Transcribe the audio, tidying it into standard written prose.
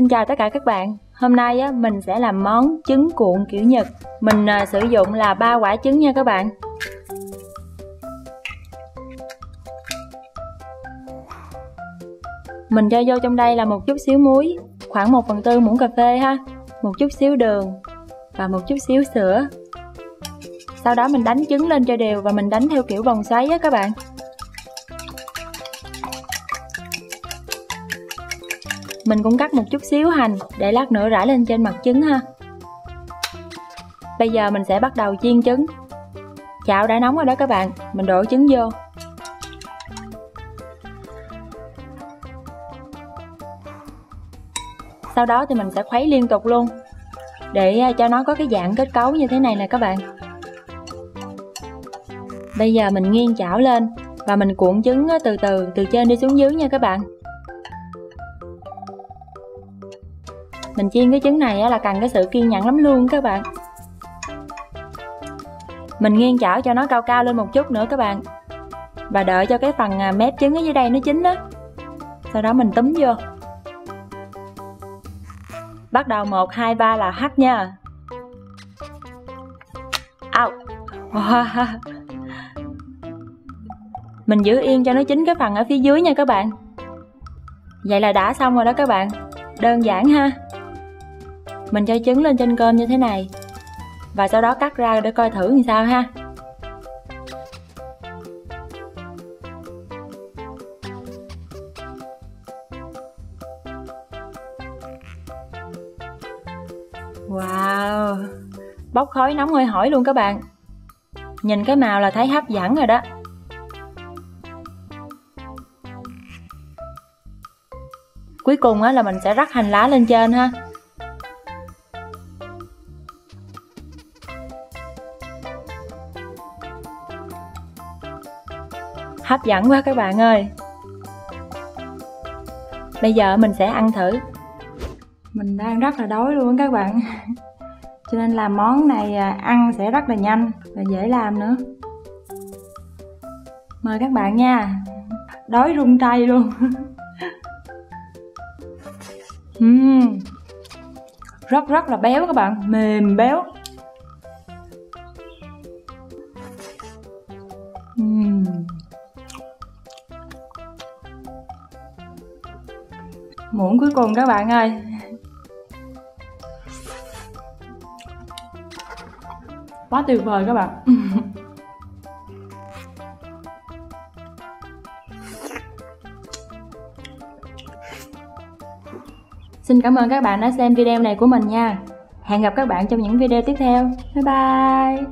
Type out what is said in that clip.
Xin chào tất cả các bạn. Hôm nay á, mình sẽ làm món trứng cuộn kiểu Nhật. Mình sử dụng là 3 quả trứng nha các bạn. Mình cho vô trong đây là một chút xíu muối, khoảng 1/4 muỗng cà phê ha, một chút xíu đường và một chút xíu sữa. Sau đó mình đánh trứng lên cho đều và mình đánh theo kiểu vòng xoáy á các bạn. Mình cũng cắt một chút xíu hành để lát nữa rải lên trên mặt trứng ha. Bây giờ mình sẽ bắt đầu chiên trứng. Chảo đã nóng rồi đó các bạn, mình đổ trứng vô. Sau đó thì mình sẽ khuấy liên tục luôn để cho nó có cái dạng kết cấu như thế này nè các bạn. Bây giờ mình nghiêng chảo lên và mình cuộn trứng từ từ từ trên đi xuống dưới nha các bạn. Mình chiên cái trứng này là cần cái sự kiên nhẫn lắm luôn các bạn. Mình nghiêng chảo cho nó cao cao lên một chút nữa các bạn. Và đợi cho cái phần mép trứng ở dưới đây nó chín đó. Sau đó mình túm vô. Bắt đầu 1, 2, 3 là hắt nha. Au. Wow. Mình giữ yên cho nó chín cái phần ở phía dưới nha các bạn. Vậy là đã xong rồi đó các bạn. Đơn giản ha. Mình cho trứng lên trên cơm như thế này. Và sau đó cắt ra để coi thử như sao ha. Wow, bốc khói nóng hôi hổi luôn các bạn. Nhìn cái màu là thấy hấp dẫn rồi đó. Cuối cùng là mình sẽ rắc hành lá lên trên ha. Hấp dẫn quá các bạn ơi. Bây giờ mình sẽ ăn thử. Mình đang rất là đói luôn các bạn. Cho nên là món này ăn sẽ rất là nhanh và dễ làm nữa. Mời các bạn nha. Đói run tay luôn. Rất là béo các bạn, mềm béo. Muỗng cuối cùng các bạn ơi. Quá tuyệt vời các bạn. Xin cảm ơn các bạn đã xem video này của mình nha. Hẹn gặp các bạn trong những video tiếp theo. Bye bye.